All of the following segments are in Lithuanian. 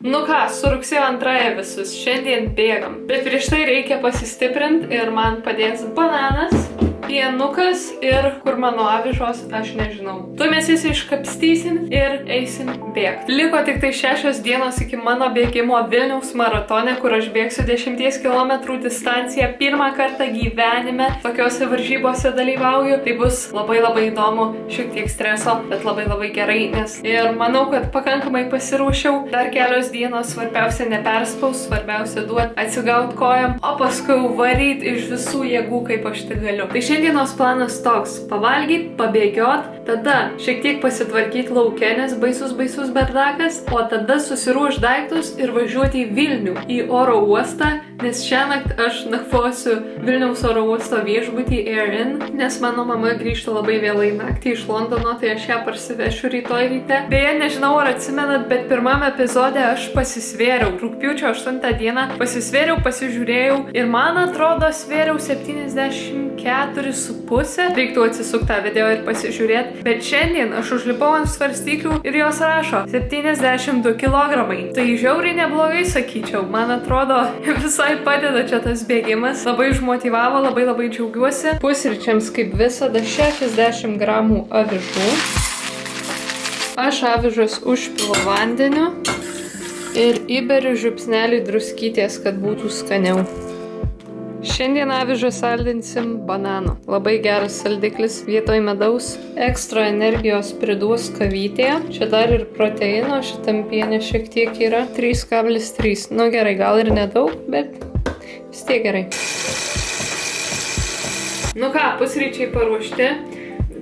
Nu ką, su rugsėjo 2 visus, šiandien bėgam. Bet prieš tai reikia pasistiprinti ir man padės bananas, pienukas ir kur mano avižos, aš nežinau. Tu mes visi iškapstysim ir eisim bėgti. Liko tik tai 6 dienos iki mano bėgimo Vilniaus maratone, kur aš bėgsiu 10 km distanciją. Pirmą kartą gyvenime tokiose varžybose dalyvauju. Tai bus labai įdomu, šiek tiek streso, bet labai gerai, nes ir manau, kad pakankamai pasiruošiau. Dar kelios dienos, svarbiausia neperspaus, svarbiausia duoti atsigauti kojam, o paskui varyt iš visų jėgų, kaip aš tai galiu. Tai šiandienos planas toks: pavalgyti, pabėgiot, tada šiek tiek pasitvarkyti lauke, nes baisus berdakas, o tada susiruošti daiktus ir važiuoti į Vilnių, į oro uostą, nes šiąnakt aš nakvosiu Vilniaus oro uosto viešbutį Air Inn, nes mano mama grįžta labai vėlai naktį iš Londono, tai aš ją parsivešiu rytoj ryte. Beje, nežinau, ar atsimenat, bet pirmame epizode aš pasisvėriau. Rugpjūčio 8 dieną pasisvėriau, pasižiūrėjau ir man atrodo svėriau 74,5. Reiktų atsisukti tą video ir pasižiūrėti. Bet šiandien aš užlipau ant svarstyklių ir jos rašo 72 kg. Tai žiauriai neblogai, sakyčiau. Man atrodo, visai padeda čia tas bėgimas. Labai užmotyvavo, labai džiaugiuosi. Pusryčiams kaip visada 60 gramų avižų. Aš avižas užpilu vandeniu ir įberiu žiupsnelį druskytės, kad būtų skaniau. Šiandien avižą saldinsim bananu. Labai geras saldiklis vietoj medaus. Ekstra energijos priduos kavytė. Čia dar ir proteino, šitam piene šiek tiek yra. 3,3. Nu gerai, gal ir nedaug, bet vis tiek gerai. Nu ką, pusryčiai paruošti.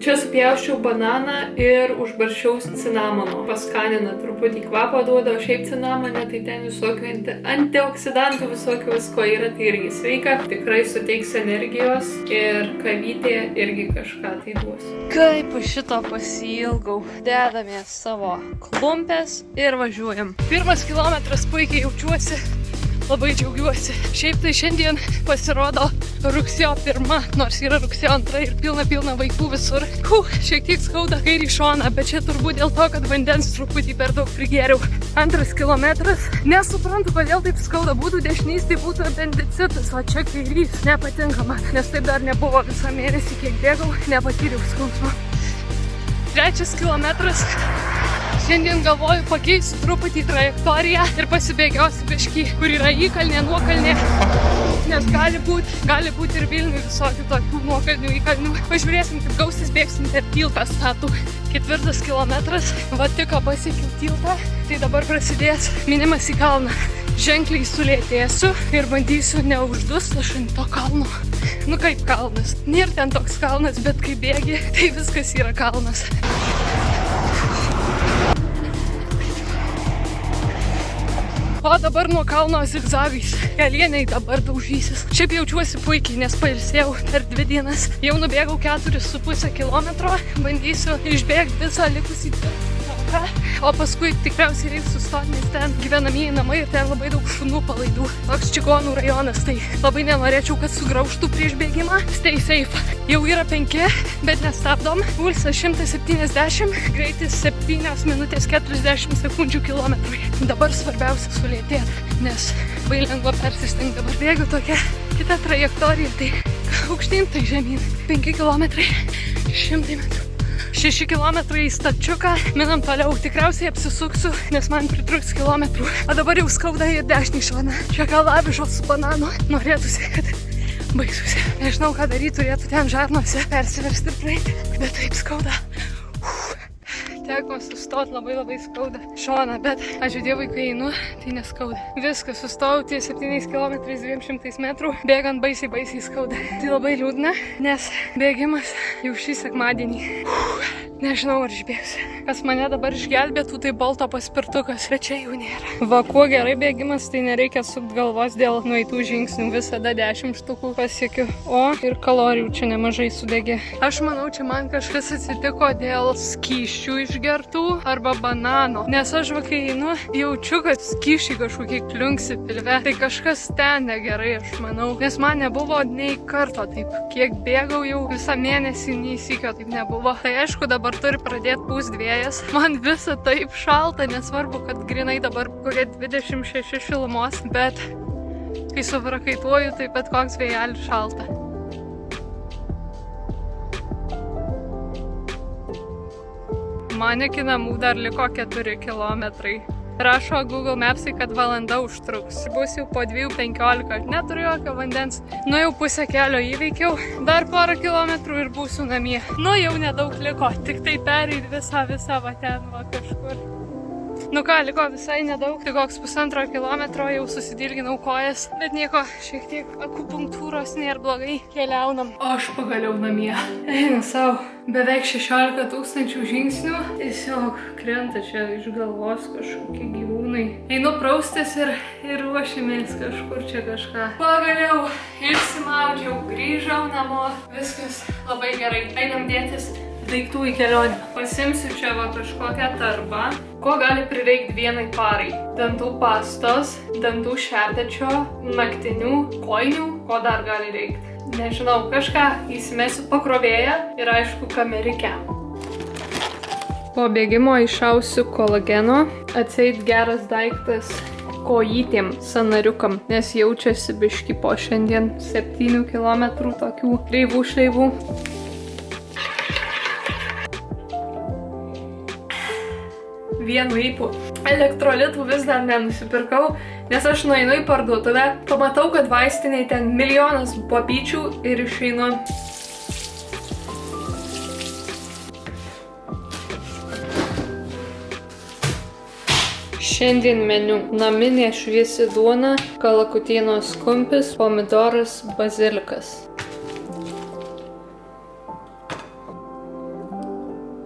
Čia supjauščiau bananą ir užbarščiau cinamono. Paskanina truputį kvapą duoda, o šiaip cinamone tai ten visokių antioksidantų visokių visko yra, tai irgi sveika. Tikrai suteiks energijos ir kavytė irgi kažką tai duos. Kaip šito pasiilgau. Dedamės savo klumpės ir važiuojam. 1 kilometras puikiai jaučiuosi. Labai džiaugiuosi. Šiaip tai šiandien pasirodo rugsėjo 1, nors yra rugsėjo 2 ir pilna vaikų visur. Šiek tiek skauda kairį šoną, bet čia turbūt dėl to, kad vandens truputį per daug prigėriau. 2 kilometras. Nesuprantu, kodėl taip skauda. Būtų dešinys, tai būtų apendicitas, o čia kairys. Nepatinka man, nes taip dar nebuvo visą mėnesį, kiek bėgau, nepatyriau skausmo. 3 kilometras. Šiandien galvoju pakeisiu truputį trajektoriją ir pasibėgiosiu biškį, kur yra įkalnė, nuokalnė. Nes gali būt ir Vilnių visokių tokių nuokalnių, įkalnių. Pažiūrėsim, kaip gausis, bėgsim per tiltą statų. 4 kilometras. Va tik pasiekiau tiltą, tai dabar prasidės minimas į kalną. Ženkliai sulėtėsiu ir bandysiu neuždust aš ant to kalno. Nu kaip kalnas. Nėra ten toks kalnas, bet kai bėgi, tai viskas yra kalnas. O dabar nuo kalno zigzagais. Kelieniai dabar daužysis. Šiaip jaučiuosi puikiai, nes pailsėjau per 2 dienas. Jau nubėgau 4,5 km. Bandysiu išbėgti visą likusį tiltą. O paskui tikriausiai reiks sustoti, nes ten gyvenamieji namai ir ten labai daug šunų palaidų. Toks Čigonų rajonas, tai labai nenorėčiau, kad sugraužtų prieš bėgimą. Stay safe. Jau yra 5, bet nestabdom. Pulsas 170, greitis 7 minutės 40 sekundžių kilometrui. Dabar svarbiausia sulėtėti, nes labai lengva persistengti. Dabar bėgu tokia kita trajektorija, tai aukštyn, tai žemyn. 5 kilometrai, 100 metrų. 6 kilometrai į stačiuką, minam toliau. Tikriausiai apsisuksiu, nes man pritruks kilometrų. O dabar jau skauda ir dešinį šoną. Čia gal avižos su bananu. Norėtųsi, kad baigtųsi. Nežinau, ką daryti, turėtų ten žarnose persiversti ir praeiti. Bet taip skauda. Teko sustoti, labai skauda šoną, bet ačiū Dievui, kai einu, tai neskauda. Viskas, sustojau ties 7 km 200 metrų, bėgant baisiai skauda. Tai labai liūdna, nes bėgimas jau šį sekmadienį. Nežinau, ar išbėgsiu. Kas mane dabar išgelbėtų, tai Bolto paspirtukas, bet čia jau nėra. Va, kuo gerai bėgimas, tai nereikia sukti galvos dėl nueitų žingsnių. Visada 10 štukų pasiekiu. O ir kalorijų čia nemažai sudegė. Aš manau, čia man kažkas atsitiko dėl skysčių išgertų arba banano. Nes aš va, kai einu, jaučiu, kad skysčiai kažkokie kliunksi pilve. Tai kažkas ten negerai, aš manau. Nes man nebuvo nei karto taip. Kiek bėgau jau visą mėnesį, nei sykio taip nebuvo. Tai aišku, dabar dabar turi pradėti pūst vėjas. Man visa taip šalta, nesvarbu, kad grinai dabar kokie 26 šilumos, bet kai suprakaituoju, tai bet koks vėjelis šalta. Man iki namų dar liko 4 kilometrai. Rašo Google Mapsai, kad valanda užtruks. Bus jau po 2:15. Neturiu jokio vandens. Nu jau pusę kelio įveikiau. Dar porą kilometrų ir būsiu namie. Nu jau nedaug liko. Tik tai pereit visą va ten va kažkur. Nu ką, liko visai nedaug. Tai koks 1,5 kilometro jau susidilginau kojas. Bet nieko, šiek tiek akupunktūros nėra blogai. Keliaunam. O aš pagaliau namie. Einu savo. Beveik 16 000 žingsnių. Tiesiog krenta čia iš galvos kažkokie gyvūnai. Einu praustis ir ruošimės kažkur čia kažką. Pagaliau išsimaudžiau, grįžau namo. Viskas labai gerai. Einam dėtis daiktų į kelionę. Pasimsiu čia va kažkokią tarbą. Ko gali prireikti vienai parai? Dantų pastos, dantų šepečio, naktinių, kojinių. Ko dar gali reikti? Nežinau, kažką įsimesiu pakrovėją ir aišku kamerikę. Po bėgimo iššausiu kolageno. Atseit geras daiktas kojytėm, sanariukam, nes jaučiasi biški po šiandien 7 kilometrų tokių kreivų šleivų. Vienu ypu. Elektrolitų vis dar nenusipirkau, nes aš nueinu į parduotuvę, pamatau, kad vaistiniai ten milijonas popyčių ir išeinu. Šiandien meniu: naminė šviesi duona, kalakutienos kumpis, pomidoras, bazilikas.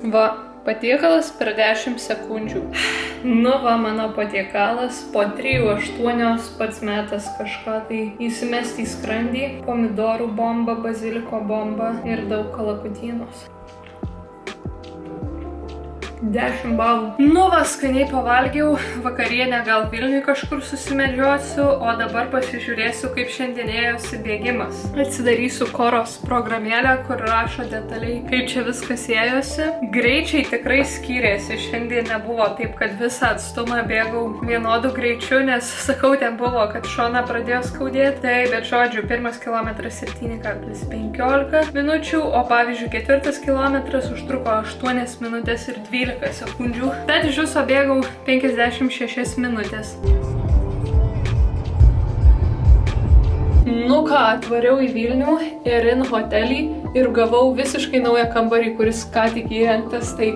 Va. Patiekalas per 10 sekundžių. Nu va, mano patiekalas po 3:08 pats metas kažką tai įsimesti į skrandį. Pomidorų bomba, baziliko bomba ir daug kalakutienos. 10 balų. Nu va, skaniai pavalgiau, vakarienę gal Vilniui kažkur susimedžiosiu, o dabar pasižiūrėsiu, kaip šiandien ėjosi bėgimas. Atsidarysiu Koros programėlę, kur rašo detaliai, kaip čia viskas ėjosi. Greičiai tikrai skyrėsi, šiandien nebuvo taip, kad visą atstumą bėgau vienodu greičiu, nes, sakau, ten buvo, kad šoną pradėjo skaudėti. Tai, bet žodžiu, pirmas kilometras 7,15 minučių, o pavyzdžiui, 4 kilometras užtruko 8 minutės ir 12 sekundžių, bet iš viso bėgau 56 minutės. Nu ką, atvariau į Vilnių, Erin hotelį ir gavau visiškai naują kambarį, kuris ką tik įrengtas, tai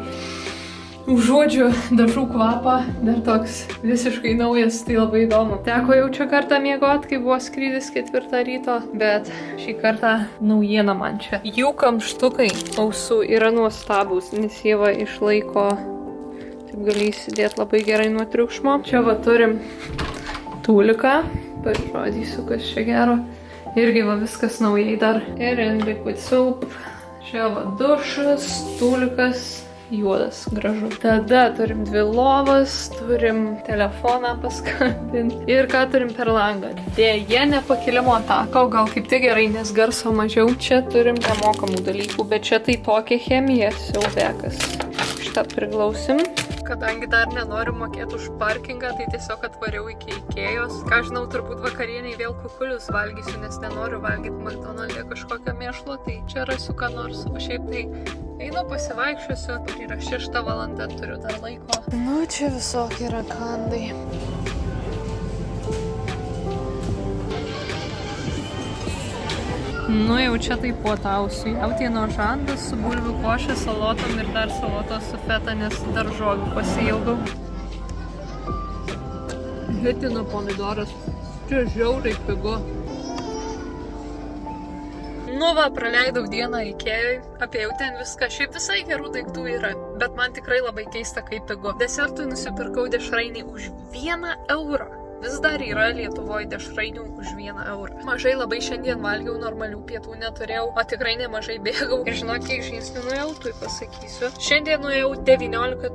užuodžiu dažų kvapą, dar toks visiškai naujas, tai labai įdomu. Teko jau čia kartą miegot, kai buvo skrydis 4 ryto, bet šį kartą naujiena man čia. Jų kamštukai ausų yra nuostabūs, nes jie va išlaiko, taip gali įsidėti labai gerai nuo triukšmo. Čia va turim tūliką, pažodysiu, kas čia gero. Irgi va viskas naujai dar. Erin liquid soap, čia va dušas, tūlikas. Juodas, gražu. Tada turim 2 lovas, turim telefoną paskambinti ir ką turim per langą. Dėja, nepakilimo tako, gal kaip tik gerai, nes garso mažiau. Čia turim nemokamų dalykų, bet čia tai tokia chemija, siaubekas. Šitą priglausim. Kadangi dar nenoriu mokėti už parkingą, tai tiesiog atvariau iki Ikėjos. Ką žinau, turbūt vakarieniai vėl kukulius valgysiu, nes nenoriu valgyti McDonald'e kažkokio mėšlo, tai čia rasiu ką nors, o šiaip tai einu pasivaikščiosiu, yra 6 valanda, turiu dar laiko. Nu, čia visokie rakandai. Nu, jau čia tai puotausiu. Jautieno žandas su bulvių košė, salotom ir dar salotos su feta, nes daržovių pasiilgau. Hitino pomidoras. Čia žiauriai pigu. Nu va, praleidau dieną Ikėjoj, apėjau ten viską, šiaip visai gerų daiktų yra, bet man tikrai labai keista, kaip pigu. Desertui nusipirkau dešrainį už 1 eurą. Vis dar yra Lietuvoje dešrainių už 1 eurą. Mažai labai šiandien valgiau, normalių pietų neturėjau, o tikrai nemažai bėgau. Ir žinot, kiek žingsnių nuėjau, tuoj pasakysiu. Šiandien nuėjau 19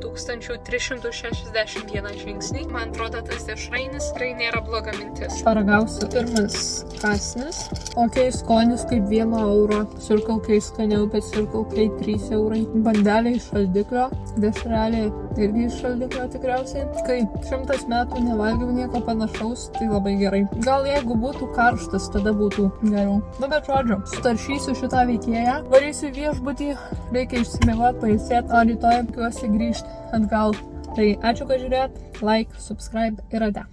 361 žingsnį. Man atrodo, tas dešrainis tikrai nėra bloga mintis. Paragausiu pirmas kąsnis. Ok, skonis kaip 1 euro. Circle K skaniau, bet Circle K 3 eurai. Bandelė iš šaldiklio. Dešrelė irgi iš šaldiklio tikriausiai. Kai 100 metų nevalgiau nieko panašaus, tai labai gerai. Gal jeigu būtų karštas, tada būtų geriau. Nu, bet žodžiu, sutaršysiu šitą veikėją, varysiu viešbutį, reikia išsimiegoti, pailsėti, o rytoj tikiuosi grįžti atgal. Tai ačiū, kad žiūrėt, like, subscribe ir ate.